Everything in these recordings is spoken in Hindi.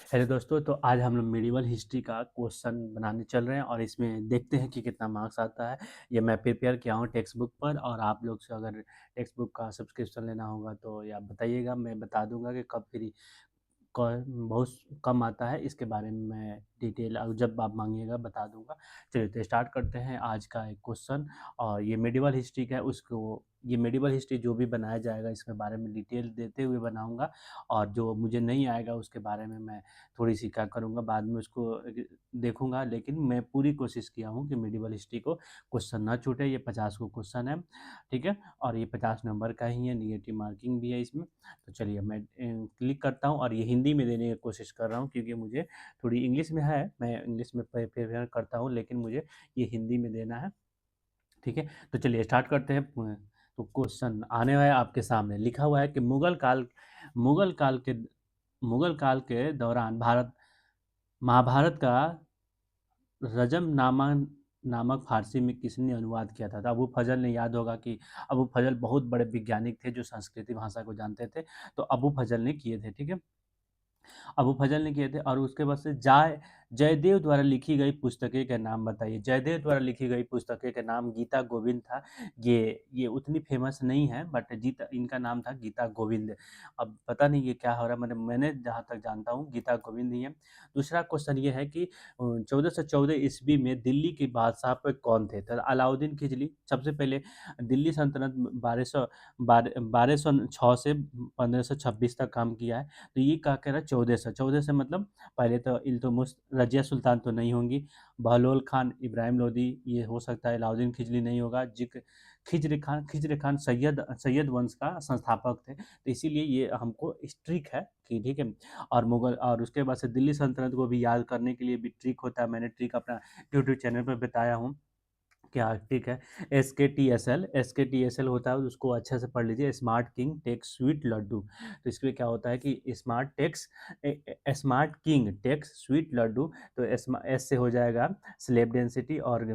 हेलो दोस्तों, तो आज हम लोग मेडिवल हिस्ट्री का क्वेश्चन बनाने चल रहे हैं और इसमें देखते हैं कि कितना मार्क्स आता है। ये मैं प्रिपेयर किया हूँ टेक्स्ट बुक पर, और आप लोग से अगर टेक्स्ट बुक का सब्सक्रिप्शन लेना होगा तो या बताइएगा, मैं बता दूंगा कि कब फ्री बहुत कम आता है। इसके बारे में मैं डिटेल और जब आप मांगिएगा बता दूंगा। चलिए तो स्टार्ट करते हैं आज का एक क्वेश्चन। और ये मेडिवल हिस्ट्री का है, उसको ये मेडिवल हिस्ट्री जो भी बनाया जाएगा इसके बारे में डिटेल देते हुए बनाऊंगा। और जो मुझे नहीं आएगा उसके बारे में मैं थोड़ी सी क्या करूँगा, बाद में उसको देखूंगा। लेकिन मैं पूरी कोशिश किया हूँ कि मेडिवल हिस्ट्री को क्वेश्चन ना छूटे। ये 50 को क्वेश्चन है, ठीक है। और ये 50 नंबर का ही है, निगेटिव मार्किंग भी है इसमें। तो चलिए मैं क्लिक करता हूँ और ये हिंदी में देने की कोशिश कर रहा हूँ, क्योंकि मुझे थोड़ी इंग्लिश में है, मैं इंग्लिश में प्रेफर करता हूँ, लेकिन मुझे ये हिंदी में देना है, ठीक है। तो चलिए स्टार्ट करते हैं। तो क्वेश्चन आने वाला है आपके सामने, लिखा हुआ है कि मुगल काल के मुगल काल के दौरान भारत महाभारत का रजम नामक फारसी में किसने अनुवाद किया था? तो अबू फजल ने, याद होगा कि अबू फजल बहुत बड़े वैज्ञानिक थे जो संस्कृति भाषा को जानते थे। तो अबू फजल ने किए थे, ठीक है। अबू फजल ने किए थे। और उसके बाद से जयदेव द्वारा लिखी गई पुस्तकें के नाम बताइए। जयदेव द्वारा लिखी गई पुस्तकें के नाम गीता गोविंद था। ये उतनी फेमस नहीं है, बट गीता इनका नाम था गीता गोविंद। अब पता नहीं ये क्या हो रहा है, मैंने जहाँ तक जानता हूँ गीता गोविंद ही है। दूसरा क्वेश्चन ये है कि 1414 ईस्वी में दिल्ली के बादशाह पे कौन थे? तो अलाउद्दीन खिलजी सबसे पहले। दिल्ली सल्तनत 1206 से 1526 तक काम किया है। तो ये क्या कह रहा है? 1400 मतलब पहले तो इल्तुतमिश, रजिया सुल्तान तो नहीं होंगी। बहलोल खान, इब्राहिम लोदी, ये हो सकता है। अलाउद्दीन खिलजी नहीं होगा। खिज्र खान सैयद वंश का संस्थापक थे, तो इसीलिए ये हमको ट्रिक है कि, ठीक है। और मुगल, और उसके बाद से दिल्ली सल्तनत को भी याद करने के लिए भी ट्रिक होता है। मैंने ट्रिक अपना यूट्यूब चैनल पर बताया हूँ। क्या ठीक है। एस के टी एस एल होता है, उसको अच्छे से पढ़ लीजिए। Smart king takes sweet laddu. तो इसमें क्या होता है कि smart king takes sweet laddu. तो एस से हो जाएगा स्लेब डेंसिटी, और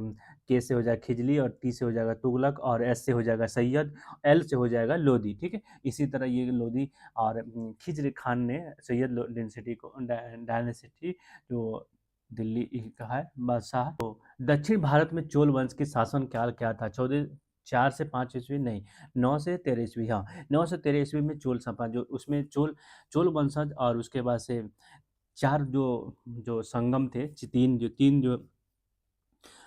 के से हो जाएगा खिजली, और टी से हो जाएगा तुगलक, और एस से हो जाएगा सैयद, एल से हो जाएगा लोधी, ठीक है। इसी तरह ये लोधी और खिज्र खान ने सैयद डेंसिटी को डायनेसिटी जो दिल्ली का है बादशाह। तो दक्षिण भारत में चोल वंश की शासन काल क्या था? 4 से 5 ईस्वी नहीं, 9 से 13 ईस्वी। हाँ, 9 से 13 ईस्वी में चोल संपा, जो उसमें चोल वंशज, और उसके बाद से चार जो जो संगम थे, तीन जो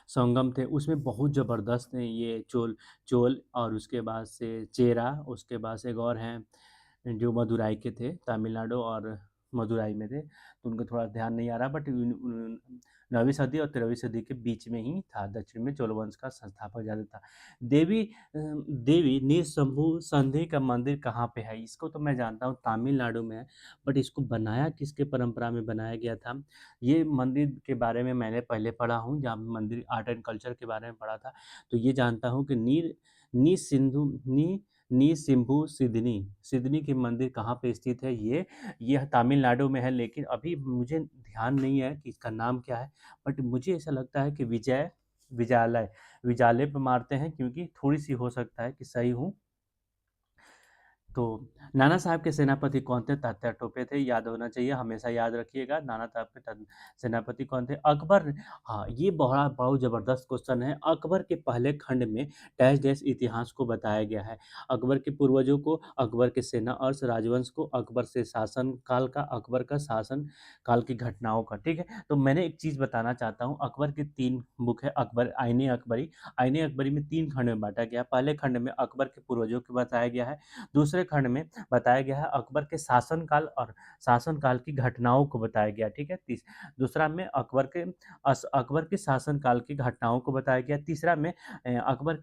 संगम थे, उसमें बहुत ज़बरदस्त हैं ये चोल चोल और उसके बाद से चेरा, उसके बाद से एक और हैं जो मदुराई के थे, तमिलनाडु और मदुराई में थे। तो उनका थोड़ा ध्यान नहीं आ रहा, बट 9वीं सदी और 13वीं सदी के बीच में ही था। दक्षिण में चोल वंश का संस्थापक ज़्यादा था। देवी निशंभु संधि का मंदिर कहाँ पे है? इसको तो मैं जानता हूँ तमिलनाडु में है, बट इसको बनाया किसके परंपरा में बनाया गया था? ये मंदिर के बारे में मैंने पहले पढ़ा हूँ, जहाँ मंदिर आर्ट एंड कल्चर के बारे में पढ़ा था। तो ये जानता हूँ कि नीर नी सिंधु नी नी सिम्भू सिदनी सिदनी की मंदिर कहाँ पे स्थित है? ये तमिलनाडु में है, लेकिन अभी मुझे ध्यान नहीं है कि इसका नाम क्या है। बट मुझे ऐसा लगता है कि विजयालय विजयालय पे मारते हैं, क्योंकि थोड़ी सी हो सकता है कि सही हूँ। तो नाना साहब के सेनापति कौन थे? तात्या टोपे थे, याद होना चाहिए, हमेशा याद रखिएगा। नाना साहब के सेनापति कौन थे? अकबर। हाँ, ये बड़ा बहुत ज़बरदस्त क्वेश्चन है। अकबर के पहले खंड में डैश डैश इतिहास को बताया गया है। अकबर के पूर्वजों को, अकबर के सेना और राजवंश को, अकबर से शासन काल का, अकबर का शासन काल की घटनाओं का, ठीक है। तो मैंने एक चीज़ बताना चाहता हूँ। अकबर की 3 बुक है, अकबर आईने अकबरी। आईने अकबरी में 3 खंड में बांटा गया। पहले खंड में अकबर के पूर्वजों को बताया गया है। दूसरे खंड में बताया गया है अकबर के शासनकाल और शासनकाल की घटनाओं को बताया गया, ठीक है। दूसरा में अकबर के शासनकाल की घटनाओं को बताया गया। तीसरा में अकबर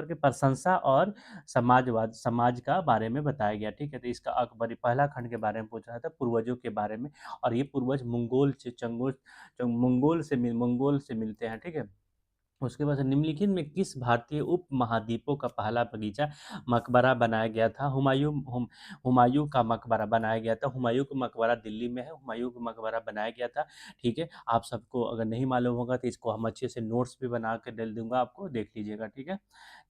के प्रशंसा और समाज का बारे में बताया गया, ठीक है। तो इसका अकबरी पहला खंड के बारे में पूछ रहा था, पूर्वजों के बारे में। और ये पूर्वज मंगोल से मिलते हैं, ठीक है। उसके बाद निम्नलिखित में किस भारतीय उपमहाद्वीपों का पहला बगीचा मकबरा बनाया गया था? हुमायूं का मकबरा बनाया गया था। हुमायूं का मकबरा दिल्ली में है। हुमायूं का मकबरा बनाया गया था। ठीक है, आप सबको अगर नहीं मालूम होगा तो इसको हम अच्छे से नोट्स भी बना के डाल दूंगा, आपको देख लीजिएगा। ठीक है,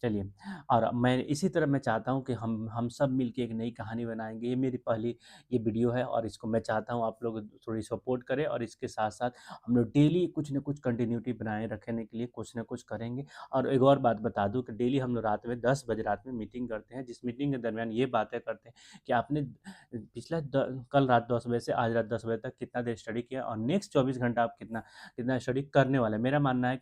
चलिए। और मैं इसी तरह मैं चाहता हूँ कि हम सब मिलके एक नई कहानी बनाएंगे। ये मेरी पहली ये वीडियो है और इसको मैं चाहता हूँ आप लोग थोड़ी सपोर्ट करें, और इसके साथ साथ हम लोग डेली कुछ ना कुछ कंटिन्यूटी बनाए रखने के लिए कुछ ना कुछ करेंगे। और एक और बात बता दूं कि डेली हम लोग रात में 10 बजे रात में मीटिंग करते हैं, जिस मीटिंग के दरमियान ये बातें करते हैं कि आपने कल रात 10 बजे से आज रात 10 बजे तक कितना देर स्टडी किया, और नेक्स्ट 24 घंटा आप कितना कितना स्टडी करने वाले हैं। मेरा मानना है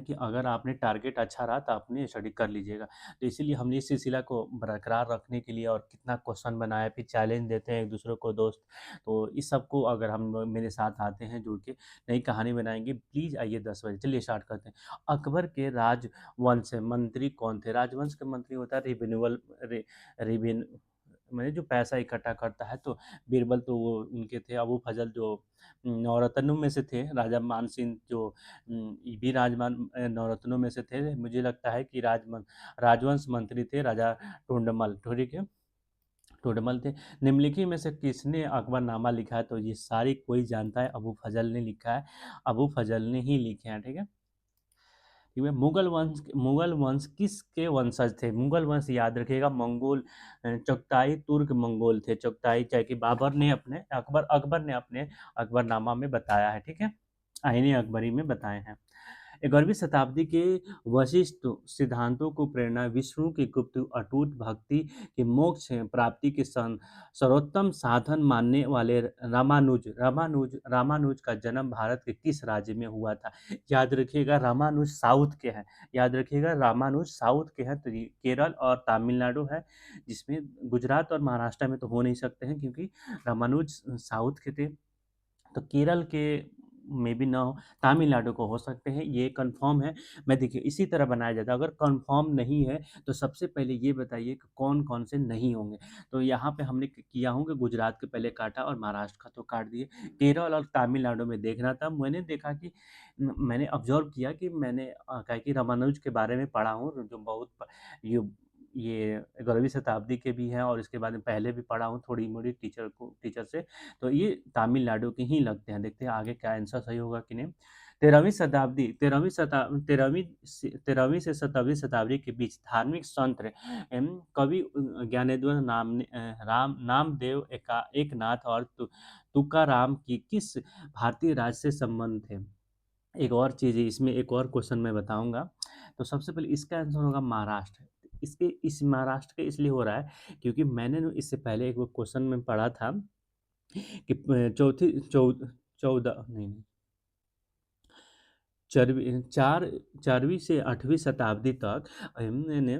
कि अगर आपने टारगेट अच्छा रहा तो आपने स्टडी कर लीजिएगा। तो इसीलिए हमने इस सिलसिला को बरकरार रखने के लिए और कितना क्वेश्चन बनाया, फिर चैलेंज देते हैं एक दूसरे को दोस्त। तो इस सब को अगर हम लोग मेरे साथ आते हैं जुड़ के नई कहानी बनाएंगे, प्लीज़ आइए 10 बजे। चलिए स्टार्ट करते हैं। अकबर के राजवंश मंत्री कौन थे? राजवंश के मंत्री होता है रिन्यूअल रिवेन मैंने जो पैसा इकट्ठा करता है, तो बीरबल तो वो उनके थे। अबू फजल जो नौरत्नों में से थे। राजा मान सिंह जो ये भी नवरत्नों में से थे। मुझे लगता है कि राजवंश मंत्री थे राजा टोंडमल, ठीक है, टोडरमल थे। निम्नलिखित में से किसने अकबरनामा लिखा है? तो ये सारी कोई जानता है, अबू फजल ने लिखा है। अबू फजल ने ही लिखे हैं। ठीक है, ठीक है। मुगल वंश किसके वंशज थे? मुगल वंश याद रखिएगा मंगोल, चगताई तुर्क मंगोल थे। चगताई चाहे कि अकबर ने अपने अकबरनामा में बताया है। ठीक है, आईने अकबरी में बताए हैं। 11वीं शताब्दी के वशिष्ठ सिद्धांतों को प्रेरणा विष्णु की गुप्त अटूट भक्ति के मोक्ष प्राप्ति के सर्वोत्तम साधन मानने वाले रामानुज का जन्म भारत के किस राज्य में हुआ था? याद रखिएगा रामानुज साउथ के हैं। याद रखिएगा रामानुज साउथ के हैं, तो ये केरल और तमिलनाडु है, जिसमें गुजरात और महाराष्ट्र में तो हो नहीं सकते हैं क्योंकि रामानुज साउथ के थे। तो केरल के में भी ना हो, तमिलनाडु को हो सकते हैं, ये कंफर्म है। मैं देखिए इसी तरह बनाया जाता है। अगर कंफर्म नहीं है तो सबसे पहले ये बताइए कि कौन कौन से नहीं होंगे। तो यहाँ पे हमने किया हूँ कि गुजरात के पहले काटा और महाराष्ट्र का तो काट दिए। केरल और तमिलनाडु में देखना था। मैंने देखा कि मैंने ऑब्जर्व किया कि मैंने क्या कि रामानुज के बारे में पढ़ा हूँ, जो बहुत ये ये 11वीं शताब्दी के भी हैं, और इसके बाद में पहले भी पढ़ा हूँ थोड़ी मोड़ी टीचर से। तो ये तमिलनाडु के ही लगते हैं। देखते हैं आगे क्या आंसर सही होगा कि नहीं। 13वीं से 17वीं शताब्दी के बीच धार्मिक संत कवि ज्ञानेश्वर नामदेव एकनाथ और तुकाराम की किस भारतीय राज्य से संबंध थे? एक और चीज़ है इसमें, एक और क्वेश्चन मैं बताऊंगा। तो सबसे पहले इसका आंसर होगा महाराष्ट्र। इस महाराष्ट्र का इसलिए हो रहा है क्योंकि मैंने इससे पहले एक क्वेश्चन में पढ़ा था कि चौथी चौ चौदह नहीं नहीं, चरवी चार 4वीं से 8वीं शताब्दी तक मैंने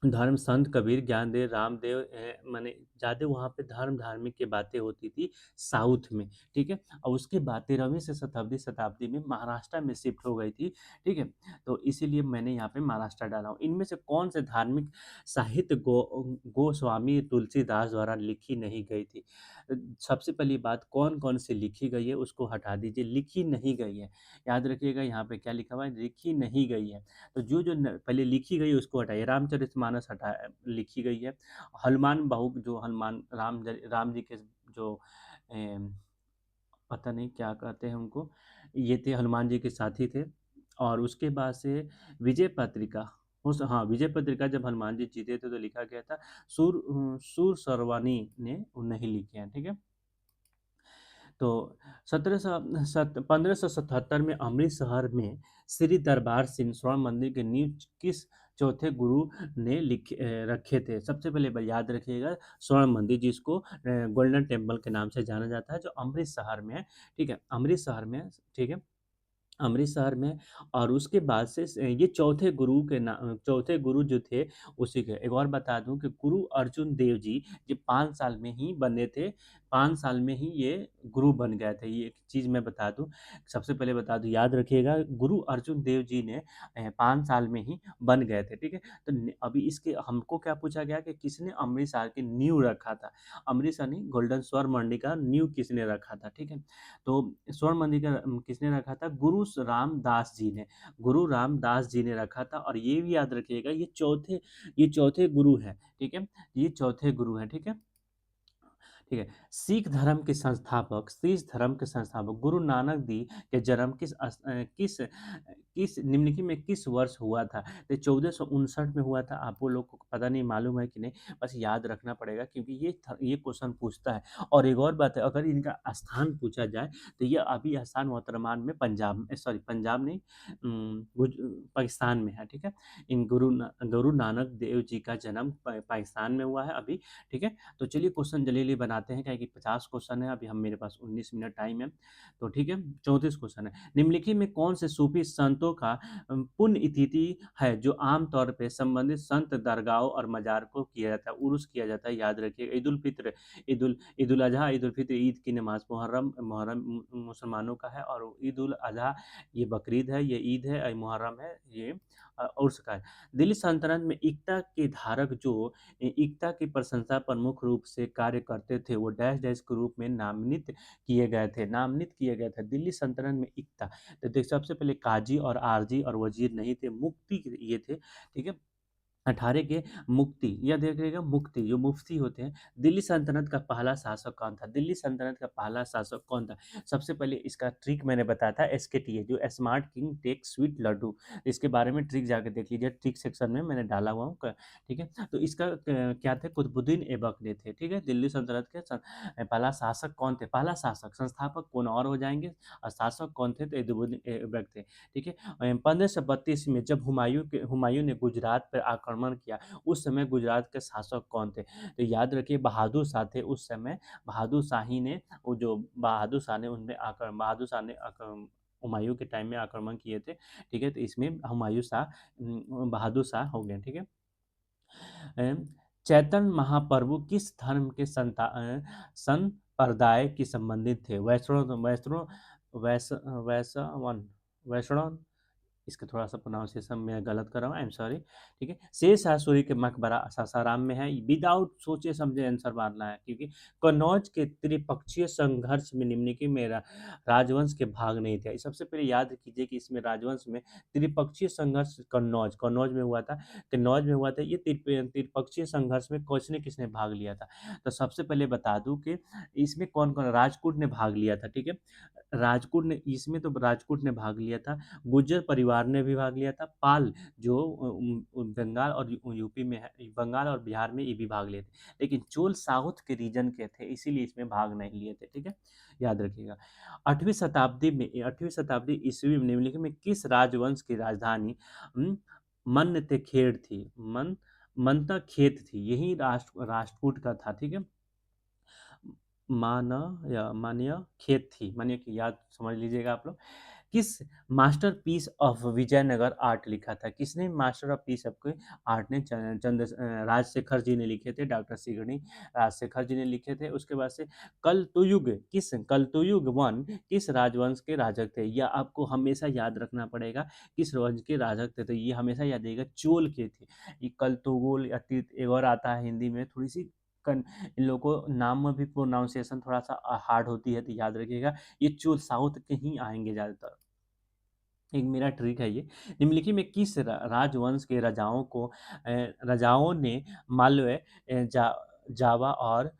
धर्म संत कबीर ज्ञानदेव रामदेव माने ज़्यादा वहाँ पे धार्मिक की बातें होती थी साउथ में। ठीक है, और उसके बाद 13वीं से 17वीं शताब्दी में महाराष्ट्र में शिफ्ट हो गई थी। ठीक है, तो इसीलिए मैंने यहाँ पे महाराष्ट्र डाला हूँ। इनमें से कौन से धार्मिक साहित्य गोस्वामी तुलसीदास द्वारा लिखी नहीं गई थी? सबसे पहली बात कौन कौन से लिखी गई है उसको हटा दीजिए, लिखी नहीं गई है। याद रखिएगा यहाँ पे क्या लिखा हुआ है, लिखी नहीं गई है। तो जो पहले लिखी गई उसको हटाइए। रामचरितमानस लिखी गई है। हनुमान बाहु जो हनुमान राम जी के जो पता नहीं क्या कहते हैं उनको, ये थे हनुमान जी के साथी थे। और उसके बाद से विजय पत्रिका हाँ, विजय पत्रिका जब हनुमान जी जीते थे तो लिखा गया था। सूर सरवानी ने नहीं लिखे हैं। ठीक है, तो 1577 में अमृतसर में श्री दरबार सिंह स्वर्ण मंदिर के नींव किस चौथे गुरु ने रखे थे? सबसे पहले याद रखिएगा स्वर्ण मंदिर, जिसको गोल्डन टेम्पल के नाम से जाना जाता है, जो अमृतसर में है। ठीक है, अमृतसर में है। ठीक है, अमृतसर में। और उसके बाद से ये चौथे गुरु जो थे उसी के। एक और बता दूं कि गुरु अर्जुन देव जी ये 5 साल में ही बने थे। 5 साल में ही ये गुरु बन गए थे। ये एक चीज मैं बता दूं, सबसे पहले बता दूं, याद रखिएगा, गुरु अर्जुन देव जी ने 5 साल में ही बन गए थे, ठीक है। तो अभी इसके हमको क्या पूछा गया कि किसने अमृतसर की नींव रखा था। अमृतसर नहीं, गोल्डन स्वर्ण मंडी का नींव किसने रखा था, ठीक है। तो स्वर्ण मंदिर का किसने रखा था? रामदास जी ने। गुरु रामदास जी ने रखा था। और ये भी याद रखिएगा, ये चौथे गुरु हैं, ठीक है। ये चौथे गुरु हैं, ठीक है। ठीक है। सिख धर्म के संस्थापक गुरु नानक देव के जन्म किस निम्नलिखित में किस वर्ष हुआ था? तो 1459 में हुआ था। आपको लोग को पता नहीं, मालूम है कि नहीं, बस याद रखना पड़ेगा क्योंकि ये क्वेश्चन पूछता है। और एक और बात है, अगर इनका स्थान पूछा जाए तो ये अभी स्थान वर्तमान में पंजाब नहीं, पाकिस्तान में है, ठीक है। गुरु नानक देव जी का जन्म पाकिस्तान में हुआ है अभी, ठीक है। तो चलिए क्वेश्चन जल्दी बनाते हैं, क्या कि 50 क्वेश्चन है अभी, हम मेरे पास 19 मिनट टाइम है। तो ठीक है, 34 क्वेश्चन है। निम्नलिखित में कौन से सूफी संतों का पुण्य तिथि है जो आमतौर पे संबंधित संत दरगाहों और मजार को किया जाता है, उर्स किया जाता है? याद रखिए, ईद उल फित्र, ईद उल अजहा, ईद उल फित्र ईद की नमाज, मुहर्रम मुसलमानों का है, और ईद उल अजहा ये बकरीद है, ये ईद है, मुहर्रम है, ये उर्स का है। दिल्ली सल्तनत में एकता के धारक जो एकता की प्रशंसा प्रमुख रूप से कार्य करते थे, वो डैश डैश के रूप में नामित किए गए थे दिल्ली सल्तनत में एकता। तो देख, सबसे पहले काजी और आरजी और वजीर नहीं थे, मुफ्ती ये थे, ठीक है। 18 के मुक्ति, यह देख रहिएगा, मुक्ति जो मुफ्ती होते हैं। दिल्ली सल्तनत का पहला शासक कौन था? दिल्ली सल्तनत का पहला शासक कौन था? सबसे पहले इसका ट्रिक मैंने बताया था, SKTA जो smart king take sweet laddu. इसके बारे में ट्रिक जाके देख लीजिए, ट्रिक सेक्शन में मैंने डाला हुआ हूँ, ठीक है। तो इसका क्या थे? कुतुबुद्दीन ऐबक ने थे, ठीक है। दिल्ली सल्तनत के पहला शासक कौन थे? पहला शासक, संस्थापक कौन और हो जाएंगे, और शासक कौन थे? तो कुतुबुद्दीन ऐबक थे, ठीक है। 1532 में जब हुमायूं ने गुजरात पर आक्रमण किया, उस समय गुजरात के शासक कौन थे? तो याद रखिए, बहादुर शाह थे उस समय। बहादुर शाह ने हुमायूं के टाइम में आक्रमण किए थे, ठीक है। तो इसमें बहादुर शाह हो गए, ठीक है। अम, चैतन्य महाप्रभु किस धर्म के संप्रदाय की संबंधित थे? वैष्णव। इसका थोड़ा-सा प्रोनाउंसिएशन मैं गलत कर रहा हूँ, आई एम सॉरी, ठीक है। शेरशाह सूरी के मकबरा सासाराम में है। विदाउट सोचे-समझे आंसर मारना है, क्योंकि कन्नौज के त्रिपक्षीय संघर्ष में निम्नलिखित में राजवंश के भाग नहीं थे। सबसे पहले याद कीजिए कि इसमें राजवंश में त्रिपक्षीय संघर्ष कन्नौज में हुआ था। कन्नौज में हुआ था। ये त्रिपक्षीय संघर्ष में किसने-किसने भाग लिया था? तो सबसे पहले बता दूँ कि इसमें कौन-कौन, राजपूत ने भाग लिया था, ठीक है। राजपूत ने भाग लिया था। गुर्जर परिवार ने भी भाग लिया था। पाल जो बंगाल और यूपी में है, बंगाल और बिहार में ये भी भाग लिए थे। लेकिन चोल साउथ के रीजन के थे, इसीलिए इसमें भाग नहीं लिए थे, ठीक है। याद रखिएगा। 8वीं शताब्दी ईस्वी में निम्नलिखित में किस राजवंश की राजधानी मन्यखेड़ थी? मंतखेत थी, यही राष्ट्रकूट का था, ठीक है। मान्य खेत थी, मानिए कि याद समझ लीजिएगा आप लोग। किस मास्टरपीस ऑफ विजयनगर आर्ट लिखा था? किसने master of peace of art ने राजशेखर जी ने लिखे थे, डॉक्टर सिगड़ी राजशेखर जी ने लिखे थे। उसके बाद से कलतुयुग वन किस राजवंश के राजक थे? यह आपको हमेशा याद रखना पड़ेगा, किस वंश के राजक थे। तो ये हमेशा याद रखिएगा, चोल के थे। ये कलतुगुल या एक और आता है हिंदी में, थोड़ी सी इन लोगों को नाम में भी प्रोनाउंसिएशन थोड़ा सा हार्ड होती है, तो याद रखिएगा, ये चोल साउथ के ही आएंगे ज़्यादातर। एक मेरा ट्रिक है ये। निम्नलिखित में किस राजवंश के राजाओं ने मालवे, जावा और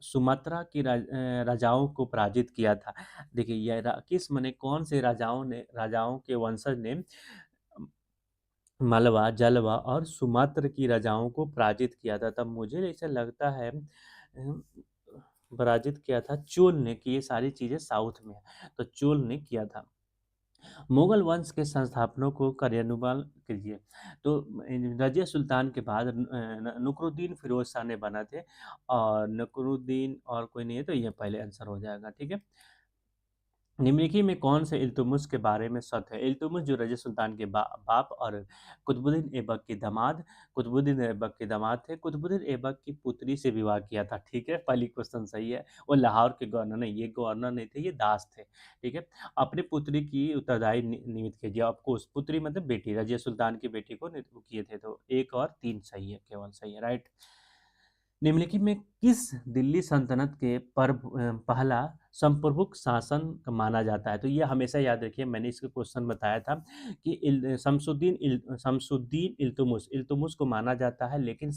सुमात्रा की राजाओं को पराजित किया था? देखिए, किस माने कौन से राजाओं के वंशज ने मालवा, जलवा और सुमात्र की राजाओं को पराजित किया था? तब मुझे ऐसा लगता है पराजित किया था चोल ने, कि ये सारी चीजें साउथ में है, तो चोल ने किया था। मुगल वंश के संस्थापनों को कार्यान्वयन कीजिए। तो रजिया सुल्तान के बाद नकरुद्दीन फिरोज शाह ने बना थे, और नकरुद्दीन और कोई नहीं है, तो ये पहले आंसर हो जाएगा, ठीक है। निम्नलिखित में कौन से इल्तुतमिश के बारे में सत्य है? इल्तुतमिश जो रजिया सुल्तान के बाप और कुतुबुद्दीन ऐबक के दामाद, कुतुबुद्दीन ऐबक के दामाद थे। कुतुबुद्दीन ऐबक की पुत्री से विवाह किया था, ठीक है? पहली क्वेश्चन सही है। वो लाहौर के गवर्नर नहीं, ये गवर्नर नहीं थे, ये दास थे, ठीक है? अपनी पुत्री की उत्तरदायी नियुक्त कीजिए। ऑफकोर्स पुत्री मतलब बेटी, रजिया सुल्तान की बेटी को नियुक्त किए थे। तो 1 और 3 सही है, केवल सही है, राइट? निम्नलिखित में किस दिल्ली सल्तनत के पहला संप्रभुत्व शासन माना जाता है? तो ये हमेशा याद रखिए, मैंने इसका क्वेश्चन बताया था कि शमसुद्दीन इल्तुतमिश इल्तुतमिश को माना जाता है, लेकिन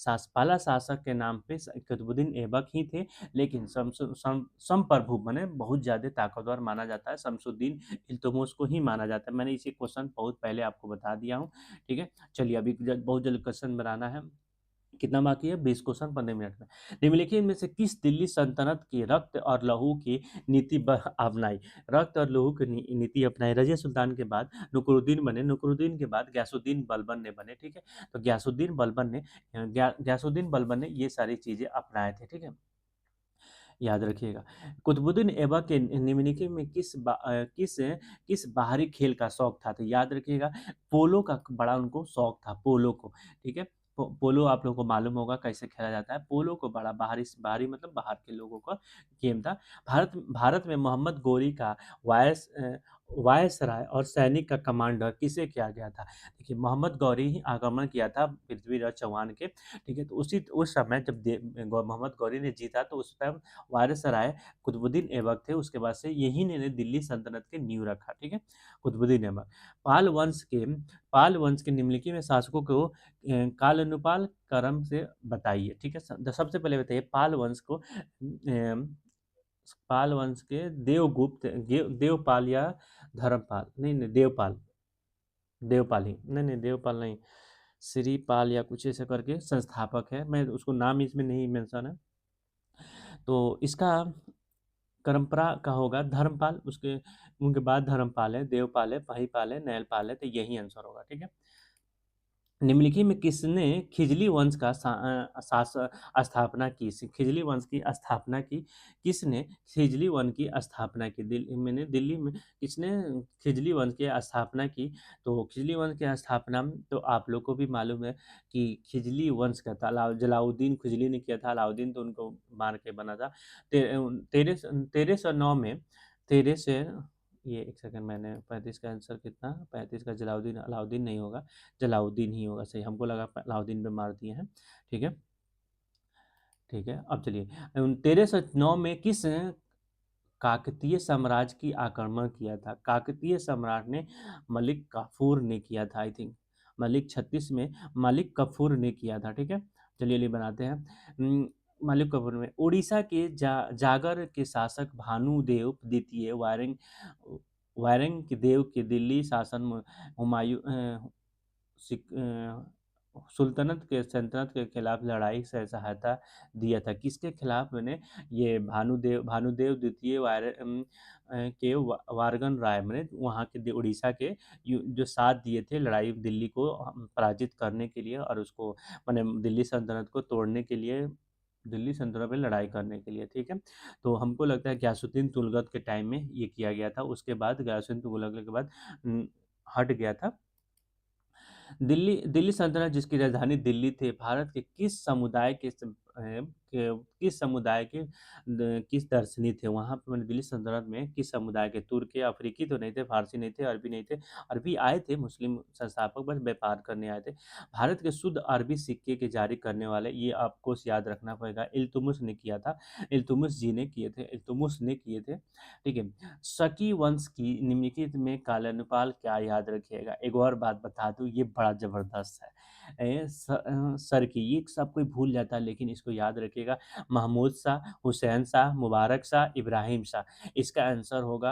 पहला शासक के नाम पे कुतुबुद्दीन ऐबक ही थे, लेकिन संप्रभु माने बहुत ज़्यादा ताकतवर माना जाता है, शमसुद्दीन इल्तुतमिश को ही माना जाता है। मैंने इसे क्वेश्चन बहुत पहले आपको बता दिया हूँ, ठीक है? चलिए अभी बहुत जल्द क्वेश्चन बनाना है। कितना बाकी है? 20 क्वेश्चन 15 मिनट में। निम्नलिखित में से किस दिल्ली सल्तनत की रक्त और लहू की नीति अपनाई? रक्त और लहू की नीति अपनाई। रजिया सुल्तान के बाद नुकरुद्दीन बने, नुकरुद्दीन के बाद गयासुद्दीन बलबन ने बने, ठीक है? तो गयासुद्दीन बलबन ने ये सारी चीजें अपनाए थे, ठीक है? याद रखिएगा। कुतुबुद्दीन ऐबक के निम्नलिखित में किस बाहरी खेल का शौक था? तो याद रखिएगा, पोलो का बड़ा उनको शौक था, पोलो को, ठीक है? पोलो आप लोगों को मालूम होगा कैसे खेला जाता है। पोलो को बड़ा बाहरी बाहरी मतलब बाहर के लोगों का गेम था। भारत में मोहम्मद गोरी का वायसराय और सैनिक का कमांडर किसे किया गया था? देखिए, मोहम्मद गौरी ही आक्रमण किया था पृथ्वीराज चौहान के, ठीक है? तो उस समय जब मोहम्मद गौरी ने जीता, तो उस टाइम वायसराय कुतुबुद्दीन ऐबक थे। उसके बाद से यही ने दिल्ली सल्तनत के नींव रखा, ठीक है? कुतुबुद्दीन ऐबक। पाल वंश के निम्नलिखित में शासकों को कालानुपाल क्रम से बताइए, ठीक है? सबसे पहले बताइए पाल वंश के देवगुप्त, देवपाल या धर्मपाल? नहीं नहीं, देवपाल, देवपाल ही, नहीं नहीं, देवपाल नहीं, श्रीपाल या कुछ ऐसे करके संस्थापक है, मैं उसको नाम इसमें नहीं मेंशन है। तो इसका परंपरा का होगा धर्मपाल, उसके उनके बाद धर्मपाल है, देवपाल है, महिपाल है, नैलपाल है, तो यही आंसर होगा, ठीक है? निम्नलिखित में किसने खिजली वंश का स्थापना की? खिजली वंश की स्थापना की किसने? खिजली वंश की स्थापना की दिल्ली में किसने खिजली वंश की स्थापना की? तो खिजली वंश की स्थापना तो आप लोग को भी मालूम है कि खिजली वंश का था, जलाउद्दीन खिजली ने किया था। अलाउद्दीन तो उनको मार के बना था। 1309 में, तेरह से ये एक सेकंड, मैंने 35 का आंसर कितना, 35 का जलाउद्दीन, अलाउद्दीन नहीं होगा, जलाउद्दीन ही होगा सही। हमको लगा अलाउद्दीन पे मार दिए हैं, ठीक है? ठीक है, अब चलिए 1309 में किस काकतीय साम्राज्य की आक्रमण किया था? काकतीय सम्राट ने मलिक काफूर ने किया था, आई थिंक मलिक 36 में मलिक कफूर ने किया था, ठीक है? चलिए लिए बनाते हैं। मलिक कफूर में उड़ीसा के जागर के शासक भानुदेव द्वितीय वायरंग के देव के दिल्ली शासन में हुमायूं सल्तनत के खिलाफ लड़ाई से सहायता दिया था। किसके खिलाफ? मैंने ये भानुदेव द्वितीय के वारगन राय, मैंने वहाँ के उड़ीसा के जो साथ दिए थे लड़ाई दिल्ली को पराजित करने के लिए, और उसको मैंने दिल्ली सल्तनत को तोड़ने के लिए, दिल्ली सल्तनत पे लड़ाई करने के लिए, ठीक है? तो हमको लगता है गयासुद्दीन तुगलक के टाइम में ये किया गया था। उसके बाद गयासुद्दीन तुगलक के बाद हट गया था। दिल्ली सल्तनत जिसकी राजधानी दिल्ली थी, भारत के किस समुदाय किस समुदाय के किस दर्शनी थे? वहाँ पे मैंने दिल्ली सल्तनत में किस समुदाय के? तुर्की, अफ्रीकी तो नहीं थे, फारसी नहीं थे, अरबी नहीं थे। अरबी आए थे, मुस्लिम संस्थापक बस व्यापार करने आए थे। भारत के शुद्ध अरबी सिक्के के जारी करने वाले, ये आपको याद रखना पड़ेगा, इल्तुतमिश ने किया था। इल्तुतमिश जी ने किए थे, इल्तुतमिश ने किए थे, ठीक है? शकी वंश की निम्नलिखित में कालानुपाल क्या? याद रखिएगा। एक और बात बता दूं, ये बड़ा जबरदस्त है। सर की ये सब कोई भूल जाता है, लेकिन इसको याद रखिएगा। महमूद शाह, हुसैन शाह, मुबारक शाह, इब्राहिम शाह। इसका आंसर होगा,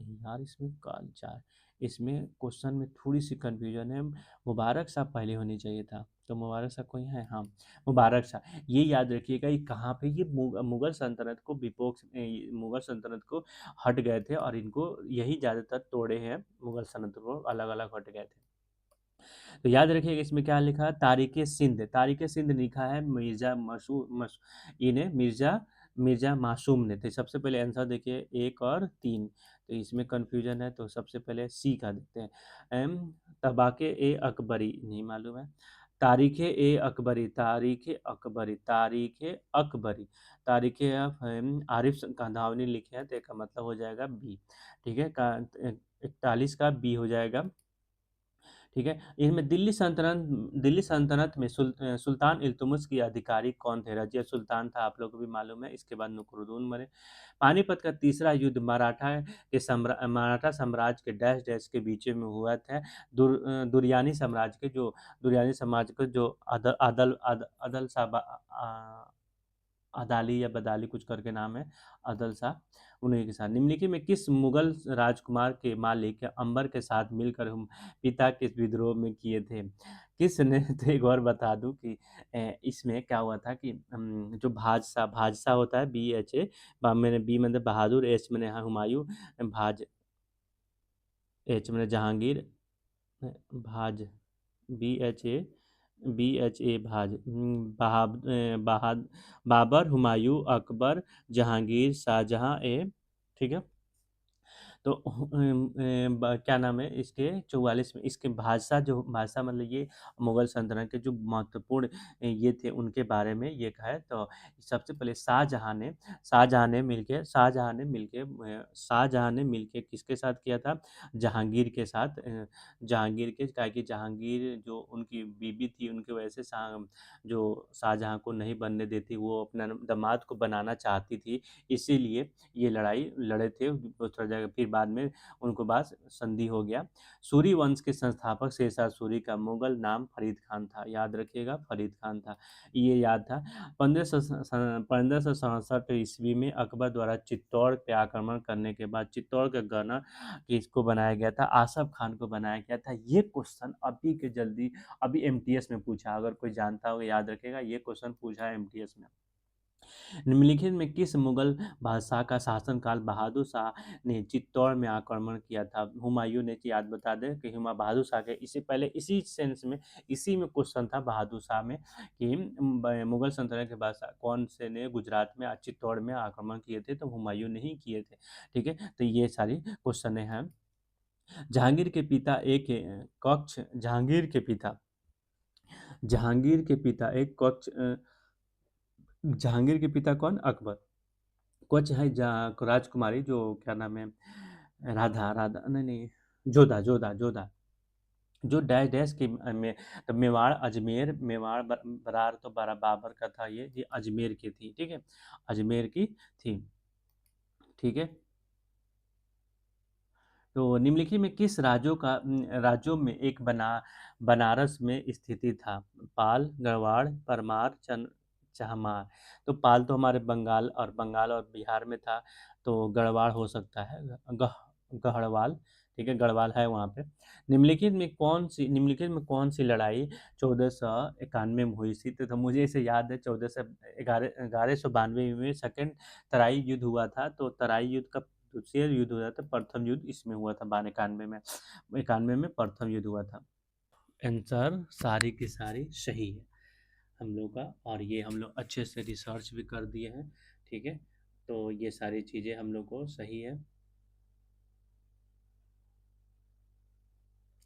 यार इसमें काल चार, इसमें क्वेश्चन में थोड़ी सी कंफ्यूजन है। मुबारक शाह पहले होनी चाहिए था, तो मुबारक शाह कोई है? हाँ, मुबारक शाह। ये याद रखिएगा, ये कहाँ पे, ये मुगल सल्तनत को मुगल सल्तनत को हट गए थे, और इनको यही ज़्यादातर तोड़े हैं, मुगल सल्तनत को अलग अलग हट गए थे। तो याद रखिएगा, इसमें क्या लिखा है? तारिक सिंध, तारिक सिंध लिखा है मिर्जा इन्हें मिर्जा मिर्ज़ा मासूम ने। तो सबसे पहले आंसर देखिए 1 और 3, तो इसमें कन्फ्यूज़न है, तो सबसे पहले सी का देखते हैं। एम तबाके-ए-अकबरी नहीं मालूम है। तारीख़-ए-अकबरी, तारीख़-ए-अकबरी, तारीख़-ए-अकबरी, आरिफ़ कांधावनी लिखे हैं, तो इसका मतलब हो जाएगा बी। ठीक है? 41 का बी हो जाएगा। ठीक है? इनमें दिल्ली सल्तनत में सुल्तान इल्तुतमिश के अधिकारी कौन थे? रज़िया सुल्तान था, आप लोगों को भी मालूम है। इसके बाद नुकरुद्दीन बने। पानीपत का तीसरा युद्ध मराठा साम्राज्य के डैश-डैश के बीच में हुआ था। दुर्यानी समाज के जो अदल साबा अदाली या बदाली कुछ करके नाम है, अदल शाह, उन्हीं के साथ। निम्नलिखित में किस मुगल राजकुमार के मालिक अंबर के साथ मिलकर हम पिता के विद्रोह में किए थे? किसने तो एक और बता दूं कि इसमें क्या हुआ था कि जो भाजसा होता है, BHA, मैंने बी मतलब बहादुर, एच मैंने हुमायूं, भाज एच मैंने जहांगीर, भाज BHA, भाज, बाबर, हुमायूं, अकबर, जहांगीर, शाहजहां, ठीक है। तो क्या नाम है इसके 44 में इसके बादशाह मतलब ये मुगल सल्तनत के जो महत्वपूर्ण ये थे, उनके बारे में ये है। तो सबसे पहले शाहजहां ने मिलके किसके साथ किया था? जहांगीर के साथ। जहांगीर के क्या कि जहांगीर जो उनकी बीबी थी, उनकी वजह से जो शाहजहां को नहीं बनने देती, वो अपना दामाद को बनाना चाहती थी, इसीलिए ये लड़ाई लड़े थे दूसरा जगह। फिर बाद में उनको बाद संधि हो गया। सूरी वंश के संस्थापक शेरशाह सूरी का मुगल नाम फरीद खान था, याद रखिएगा, फरीद खान था, ये याद था। 1567 ईस्वी में अकबर द्वारा चित्तौड़ पे आक्रमण करने के बाद चित्तौड़ का गवर्नर किसको बनाया गया था? आसफ खान को बनाया गया था। ये क्वेश्चन अभी MTS में पूछा, अगर कोई जानता हो याद रखेगा, ये क्वेश्चन पूछा है MTS में। निम्नलिखित में किस मुगल बादशाह का शासनकाल बहादुर शाह ने चित्तौड़ में आक्रमण किया था? हुमायूं ने, याद बता दें कि बहादुर शाह के इससे पहले इसी में क्वेश्चन था बहादुर शाह में कि मुगल सल्तनत के बादशाह कौन से ने गुजरात में चित्तौड़ में आक्रमण किए थे? तो हुमायूं ने ही किए थे। ठीक है, तो ये सारी क्वेश्चन हैं। जहांगीर के पिता एक कक्ष जहांगीर के पिता कौन? अकबर। कवच है राजकुमारी, जो क्या नाम है, राधा राधा नहीं नहीं, जोधा, जो डैश डैश की में तो बरार तो बड़ा बाबर का था, ये अजमेर की थी। ठीक है, अजमेर की थी। ठीक है, तो निम्नलिखित में किस राज्यों में एक बनारस में स्थिति था? पाल, गढ़वाल, परमार, चाहमार। तो पाल तो हमारे बंगाल और बिहार में था, तो गढ़वाल हो सकता है, गढ़वाल। ठीक है, गढ़वाल है वहाँ पे। निम्नलिखित में कौन सी लड़ाई 1491 में हुई थी? तो मुझे इसे याद है, 1192 में सेकंड तराई युद्ध हुआ था। तो तराई युद्ध का दूसरा युद्ध हुआ था, प्रथम युद्ध इसमें हुआ था 91 में। 91 में प्रथम युद्ध हुआ था। आंसर सारी की सारी सही है हम लोग का, और ये हम लोग अच्छे से रिसर्च भी कर दिए हैं। ठीक है, तो ये सारी चीज़ें हम लोग को सही है।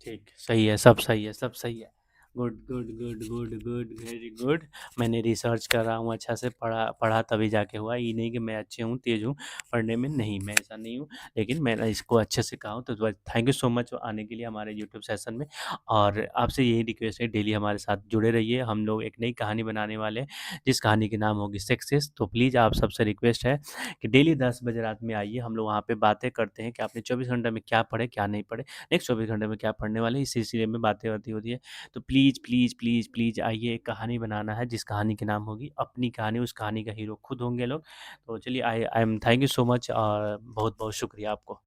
ठीक, सही है, सब सही है, सब सही है। Good good good good good, very good. मैंने रिसर्च कर रहा हूँ, अच्छा से पढ़ा पढ़ा तभी जाके हुआ। ये नहीं कि मैं अच्छे हूँ, तेज़ हूँ पढ़ने में, नहीं, मैं ऐसा नहीं हूँ। लेकिन मैंने इसको अच्छे से कहा हूँ, तो थैंक यू सो मच आने के लिए हमारे यूट्यूब सेशन में। और आपसे यही रिक्वेस्ट है, डेली हमारे साथ जुड़े रहिए। हम लोग एक नई कहानी बनाने वाले हैं, जिस कहानी के नाम होगी सक्सेस। तो प्लीज़ आप सबसे रिक्वेस्ट है कि डेली 10 बजे रात में आइए, हम लोग वहाँ पे बातें करते हैं कि आपने 24 घंटे में क्या पढ़े, क्या नहीं पढ़े, नेक्स्ट 24 घंटे में क्या पढ़ने वाले, इस सिलसिले में बातें होती होती है। तो प्लीज़ प्लीज़ प्लीज़ प्लीज़ आइए, एक कहानी बनाना है, जिस कहानी के नाम होगी अपनी कहानी, उस कहानी का हीरो खुद होंगे लोग। तो चलिए, I am thank you so much, और बहुत बहुत शुक्रिया आपको।